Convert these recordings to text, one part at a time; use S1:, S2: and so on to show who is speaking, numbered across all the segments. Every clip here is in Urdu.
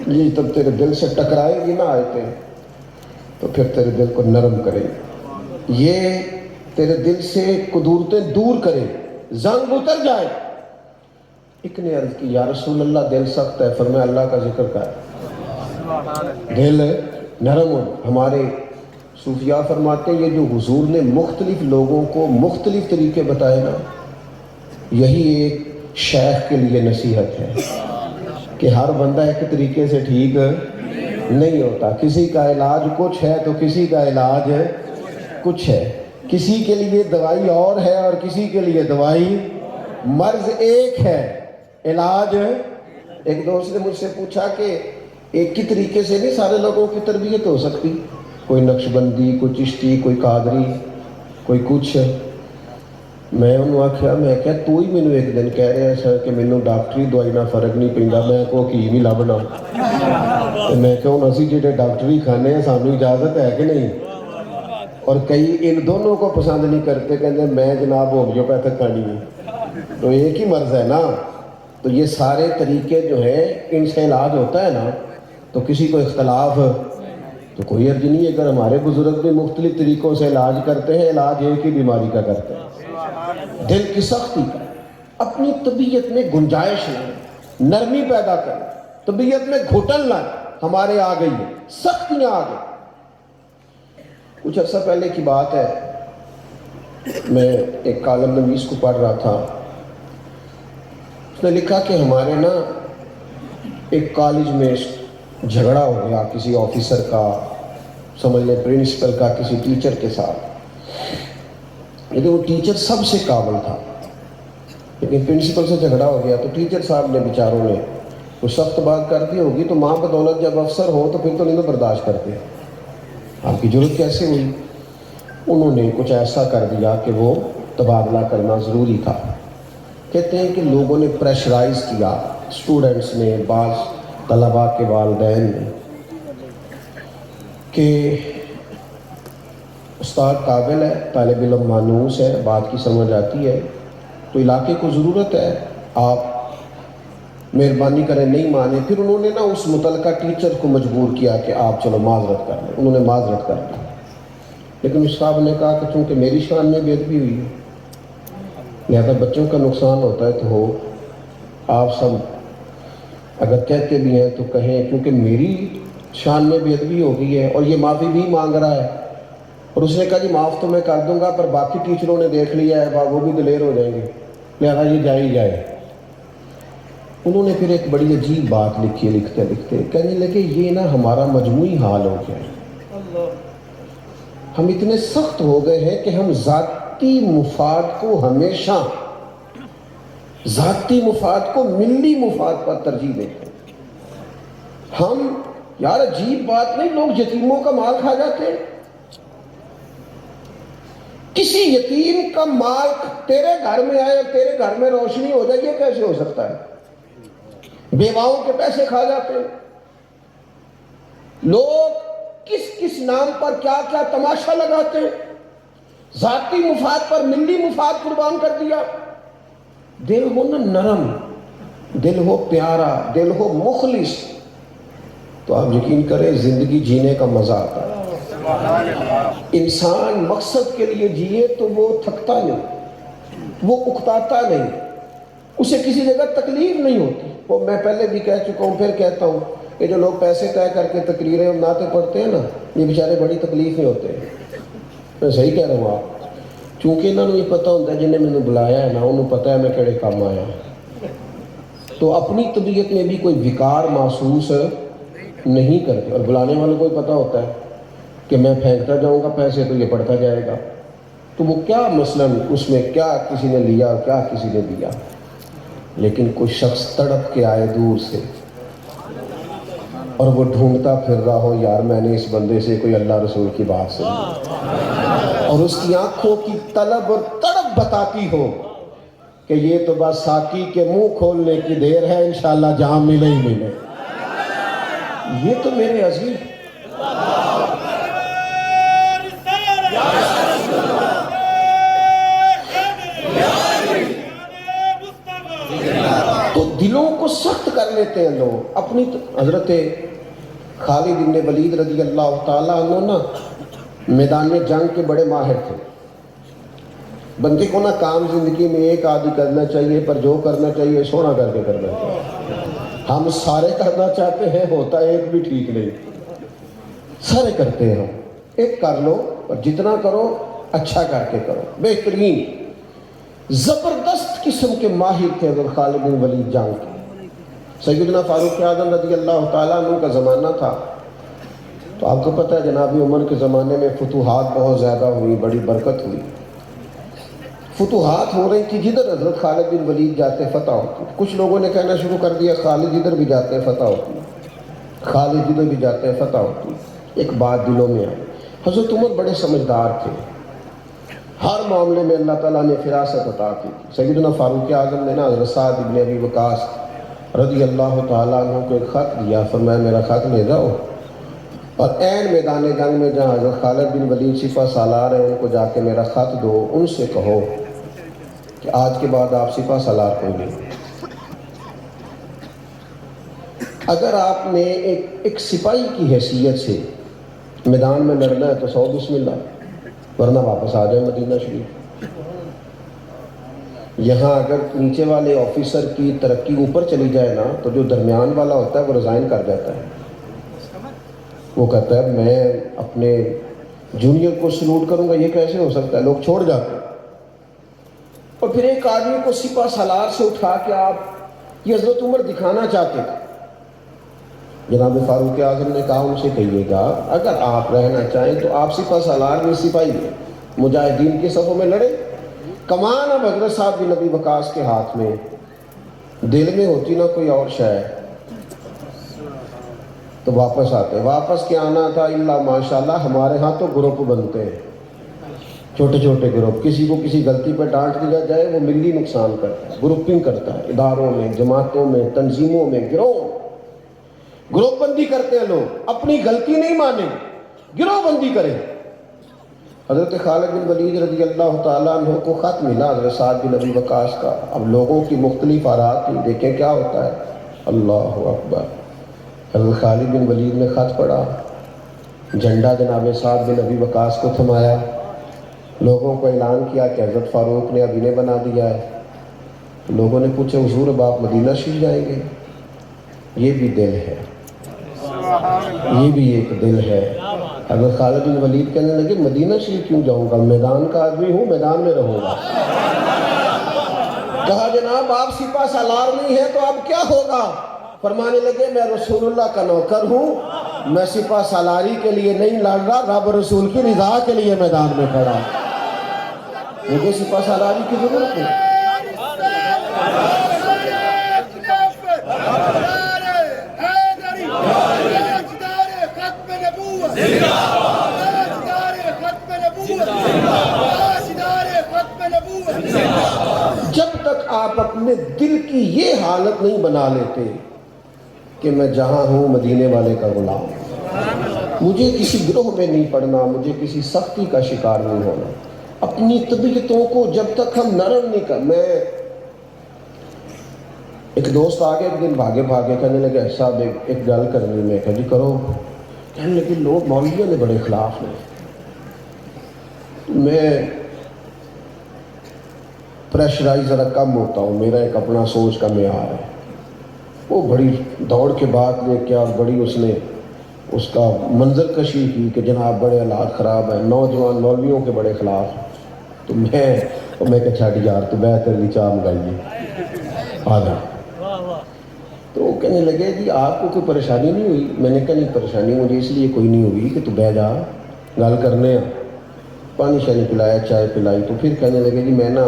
S1: یہ تب تیرے دل سے ٹکرائے گی نا آیتیں تو پھر تیرے دل کو نرم کرے، یہ تیرے دل سے قدورتیں دور کرے، زنگ اتر جائے۔ ایک نے عرض کی یا رسول اللہ دل سخت ہے، فرمایا اللہ کا ذکر کر، دل نرم ہو۔ ہمارے صوفیاء فرماتے ہیں یہ جو حضور نے مختلف لوگوں کو مختلف طریقے بتائے نا، یہی ایک شیخ کے لیے نصیحت ہے کہ ہر بندہ ایک طریقے سے ٹھیک نہیں ہوتا، کسی کا علاج کچھ ہے تو کسی کا علاج کچھ ہے، کسی کے لیے دوائی اور ہے اور کسی کے لیے دوائی، مرض ایک ہے علاج۔ ایک دوست نے مجھ سے پوچھا کہ ایک ہی طریقے سے نہیں سارے لوگوں کی تربیت ہو سکتی، کوئی نقش بندی، کوئی چشتی، کوئی قادری، کوئی کچھ۔ میں انہوں آکھیا میں کہا تو ہی مینوں ایک دن کہہ رہے ہیں کہ مینوں ڈاکٹری دوائی نہ فرق نہیں پیندا، میں کو کی نہیں لبنا، میں کہوں اسی جڑے ڈاکٹری کھانے ہیں سانوں اجازت ہے کہ نہیں؟ اور کئی ان دونوں کو پسند نہیں کرتے، کہتے میں جناب ہومیوپیتھک کھانی ہے، تو ایک ہی مرض ہے نا۔ تو یہ سارے طریقے جو ہیں ان سے علاج ہوتا ہے نا، تو کسی کو اختلاف تو کوئی حرج نہیں ہے۔ اگر ہمارے بزرگ بھی مختلف طریقوں سے علاج کرتے ہیں، علاج ایک ہی بیماری کا کرتے ہیں، دل کی سختی کا۔ اپنی طبیعت میں گنجائش لائیں، نرمی پیدا کریں، طبیعت میں گھٹن لائیں۔ ہمارے آ گئی ہے، سختیاں آ گئی۔ کچھ عرصہ پہلے کی بات ہے، میں ایک کالم نویس کو پڑھ رہا تھا، اس نے لکھا کہ ہمارے نا ایک کالج میں جھگڑا ہو گیا کسی آفیسر کا، سمجھ لیں پرنسپل کا کسی ٹیچر کے ساتھ، لیکن وہ ٹیچر سب سے قابل تھا، لیکن پرنسپل سے جھگڑا ہو گیا تو ٹیچر صاحب نے بیچاروں نے وہ سخت بات کر دی ہوگی، تو ماں بدولت جب افسر ہو تو پھر تو نہیں برداشت کرتے، آپ کی ضرورت کیسے ہوئی؟ انہوں نے کچھ ایسا کر دیا کہ وہ تبادلہ کرنا ضروری تھا۔ کہتے ہیں کہ لوگوں نے پریشرائز کیا، اسٹوڈنٹس نے، بعض طلباء کے والدین نے، کہ استاد قابل ہے، طالب علم مانوس ہے، بات کی سمجھ آتی ہے، تو علاقے کو ضرورت ہے، آپ مہربانی کریں، نہیں مانے۔ پھر انہوں نے نا اس متعلقہ ٹیچر کو مجبور کیا کہ آپ چلو معذرت کر لیں، انہوں نے معذرت کر لی، لیکن اس صاحب نے کہا کہ چونکہ میری شان میں بے ادبی ہوئی ہے، لہذا بچوں کا نقصان ہوتا ہے تو ہو، آپ سب اگر کہتے بھی ہیں تو کہیں، کیونکہ میری شان میں بے ادبی ہو گئی ہے، اور یہ معافی بھی مانگ رہا ہے، اور اس نے کہا جی معاف تو میں کر دوں گا پر باقی ٹیچروں نے دیکھ لیا ہے، وہ بھی دلیر ہو جائیں گے، لہذا یہ جائے ہی جائے۔ انہوں نے پھر ایک بڑی عجیب بات لکھی، لکھتے لکھتے کہنے لگے یہ نا ہمارا مجموعی حال ہو گیا ہے، ہم اتنے سخت ہو گئے ہیں کہ ہم ذاتی مفاد کو ہمیشہ، ذاتی مفاد کو ملی مفاد پر ترجیح دیتے ہیں۔ ہم یار عجیب بات نہیں، لوگ یتیموں کا مال کھا جاتے ہیں، کسی یتیم کا مال تیرے گھر میں آئے اور تیرے گھر میں روشنی ہو جائے، یہ کیسے ہو سکتا ہے؟ بیواؤں کے پیسے کھا جاتے ہیں لوگ، کس کس نام پر کیا کیا تماشا لگاتے ہیں، ذاتی مفاد پر ملی مفاد قربان کر دیا۔ دل ہو نا نرم، دل ہو پیارا، دل ہو مخلص، تو آپ یقین کریں زندگی جینے کا مزہ آتا ہے۔ انسان مقصد کے لیے جیے تو وہ تھکتا نہیں، وہ اکتاتا نہیں، اسے کسی جگہ تکلیف نہیں ہوتی۔ وہ میں پہلے بھی کہہ چکا ہوں، پھر کہتا ہوں کہ جو لوگ پیسے طے کر کے تقریریں اور نعتیں پڑھتے ہیں نا، یہ بیچارے بڑی تکلیف میں ہوتے ہیں، میں صحیح کہہ رہا ہوں آپ، چونکہ انہوں نے یہ پتہ ہوتا ہے جنہیں میں نے بلایا ہے نا، انہوں پتہ ہے میں کہڑے کام آیا ہوں، تو اپنی طبیعت میں بھی کوئی وقار محسوس نہیں کرتے، اور بلانے والوں کو پتہ ہوتا ہے کہ میں پھینکتا جاؤں گا پیسے تو یہ پڑتا جائے گا، تو وہ کیا مثلاً اس میں کیا کسی نے لیا اور کیا کسی نے دیا، لیکن کوئی شخص تڑپ کے آئے دور سے اور وہ ڈھونڈتا پھر رہا ہو یار میں نے اس بندے سے کوئی اللہ رسول کی بات سنی، اور اس کی آنکھوں کی طلب اور تڑپ بتاتی ہو کہ یہ تو بس ساقی کے منہ کھولنے کی دیر ہے، انشاءاللہ جہاں ملے ہی ملے۔ یہ تو میرے عزیز تو دلوں کو کو سخت کر لیتے ہیں لوگ اپنی. حضرت خالد بن ولید رضی اللہ تعالیٰ عنہ نا میدان میں جنگ کے بڑے ماہر تھے. بندے کو نا کام زندگی میں ایک آدھی کرنا چاہیے، پر جو کرنا چاہیے سونا کر کے کرنا چاہیے. ہم سارے کرنا چاہتے ہیں، ہوتا ایک بھی ٹھیک نہیں. سارے کرتے ہیں، ایک کر لو اور جتنا کرو اچھا کر کے کرو. بہترین زبردست قسم کے ماہر تھے حضرت خالد بن ولید جنگ کے. سیدنا فاروق اعظم رضی اللہ تعالیٰ عنہ کا زمانہ تھا، تو آپ کو پتہ ہے جناب عمر کے زمانے میں فتوحات بہت زیادہ ہوئی، بڑی برکت ہوئی. فتوحات ہو رہی تھی، جدھر حضرت خالد بن ولید جاتے فتح ہوتی. کچھ لوگوں نے کہنا شروع کر دیا خالد جدھر بھی جاتے ہیں فتح ہوتی، خالد جدھر بھی جاتے ہیں فتح ہوتی. ایک بات دلوں میں آئی، حضرت عمر بڑے سمجھدار تھے، ہر معاملے میں اللہ تعالیٰ نے فراست عطا کی. سیدنا فاروق اعظم نے نا حضرت سعد بن ابی وقاص رضی اللہ تعالیٰ عنہ کو ایک خط دیا، فرمایا میرا خط لے جاؤ اور عین میدان جنگ میں جہاں حضرت خالد بن ولید سپہ سالار ہیں ان کو جا کے میرا خط دو، ان سے کہو کہ آج کے بعد آپ سپہ سالار کوئی نہیں. اگر آپ نے ایک سپاہی کی حیثیت سے میدان میں لڑنا ہے تو 100 بسم اللہ، ورنہ واپس آ جائے مدینہ شریف. یہاں اگر نیچے والے آفیسر کی ترقی اوپر چلی جائے نا تو جو درمیان والا ہوتا ہے وہ ریزائن کر جاتا ہے. وہ کہتا ہے میں اپنے جونیئر کو سلوٹ کروں گا، یہ کیسے ہو سکتا ہے، لوگ چھوڑ جاتے ہیں. اور پھر ایک آدمی کو سپہ سالار سے اٹھا کے آپ، یہ حضرت عمر دکھانا چاہتے تھے. جناب فاروق اعظم نے کہا ان سے کہیے گا اگر آپ رہنا چاہیں تو آپ سپہ سالار میں سپاہی ہیں، مجاہدین کے صفوں میں لڑے. کمان اب حضرت صاحب بن ابی وقاص کے ہاتھ میں، دل میں ہوتی نہ کوئی اور شے تو واپس آتے. واپس کیا آنا تھا، اللہ ماشاءاللہ ہمارے ہاں تو گروپ بنتے ہیں، چھوٹے چھوٹے گروپ. کسی کو کسی غلطی پہ ڈانٹ دیا جائے وہ ملی نقصان کرتا ہے، گروپنگ کرتا ہے، اداروں میں، جماعتوں میں، تنظیموں میں گروپ بندی کرتے ہیں. لوگ اپنی غلطی نہیں مانیں، گروہ بندی کریں. حضرت خالد بن ولید رضی اللہ تعالیٰ عنہ کو خط ملا حضرت سعد بن ابی وقاص کا. اب لوگوں کی مختلف آراء تھی، دیکھیں کیا ہوتا ہے. اللہ اکبر. حضرت خالد بن ولید نے خط پڑھا، جھنڈا جناب سعد بن ابی وقاص کو تھمایا، لوگوں کو اعلان کیا کہ حضرت فاروق نے اب انہیں بنا دیا ہے. لوگوں نے پوچھا حضور اب آپ مدینہ شریف جائیں گے؟ یہ بھی دل ہے، یہ بھی ایک دل ہے. حضرت خالد بن ولید کہنے لگے مدینہ شریف کیوں جاؤں گا، میدان کا آدمی ہوں، میدان میں رہوں گا. کہا جناب آپ سپہ سالار نہیں ہیں تو اب کیا ہوگا؟ فرمانے لگے میں رسول اللہ کا نوکر ہوں، میں سپہ سالاری کے لیے نہیں لڑ رہا، رب رسول کی رضا کے لیے میدان میں کھڑا. مجھے سپہ سالاری کی ضرورت ہے. جب تک آپ اپنے دل کی یہ حالت نہیں بنا لیتے کہ میں جہاں ہوں مدینے والے کا غلام، مجھے کسی گروہ میں نہیں پڑنا، مجھے کسی سختی کا شکار نہیں ہونا، اپنی طبیعتوں کو جب تک ہم نرم نہیں کر. میں ایک دوست آگے ایک دن بھاگے کہنے لگے صاحب ایک گل کرنی. میں کہا جی کرو. کہنے لگے لوگ مولویوں نے بڑے خلاف ہیں. میں پریشرائز ذرا کم ہوتا ہوں، میرا ایک اپنا سوچ کا معیار ہے. وہ بڑی دوڑ کے بات لے کے اور بڑی اس نے اس کا منظر کشی کی کہ جناب بڑے حالات خراب ہیں، نوجوان مولویوں کے بڑے خلاف. تو میں کہ چھاڑی یار تو بہتر لی چاہ منگائیے آدھا. تو وہ کہنے لگے جی آپ کو کوئی پریشانی نہیں ہوئی؟ میں نے کہا نہیں پریشانی مجھے اس لیے کوئی نہیں ہوئی کہ تو بہ جا گل کرنے ہیں. پانی شانی پلایا، چائے پلائی. تو پھر کہنے لگے جی میں نا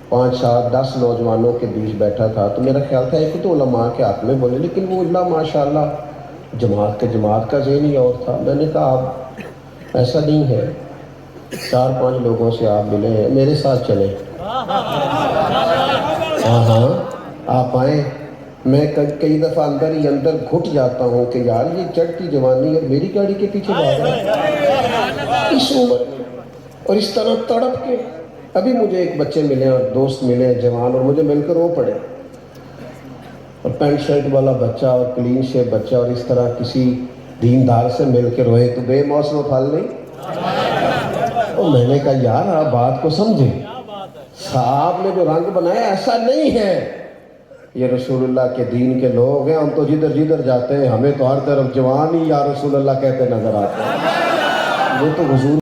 S1: 5 7 10 نوجوانوں کے بیچ بیٹھا تھا تو میرا خیال تھا ایک تو علماء کے حق میں بولے، لیکن وہ اللہ ماشاءاللہ جماعت کا ذہن ہی اور تھا. میں نے کہا آپ ایسا نہیں ہے، 4 5 لوگوں سے آپ ملے ہیں، میرے ساتھ چلیں. ہاں آپ آئیں. میں کئی دفعہ اندر ہی اندر گھٹ جاتا ہوں کہ یار یہ چڑھتی جوانی اور میری گاڑی کے پیچھے بھاگ رہا ہے اس عمر میں، اور اس طرح تڑپ کے. ابھی مجھے ایک بچے ملے اور دوست ملے جوان، اور مجھے مل کر وہ پڑے اور پینٹ شرٹ والا بچہ اور کلین شیپ بچہ اور اس طرح کسی دیندار سے مل کے روئے تو بے موسم پھل نہیں. اور میں نے کہا یار آپ بات کو سمجھیں, صاحب نے جو رنگ بنایا ایسا نہیں ہے. یہ رسول اللہ کے دین کے لوگ ہیں, ہم تو جدھر جدھر جاتے ہیں ہمیں تو ہر طرف جوان ہی یا رسول اللہ کہتے نظر آتے ہیں. وہ تو حضور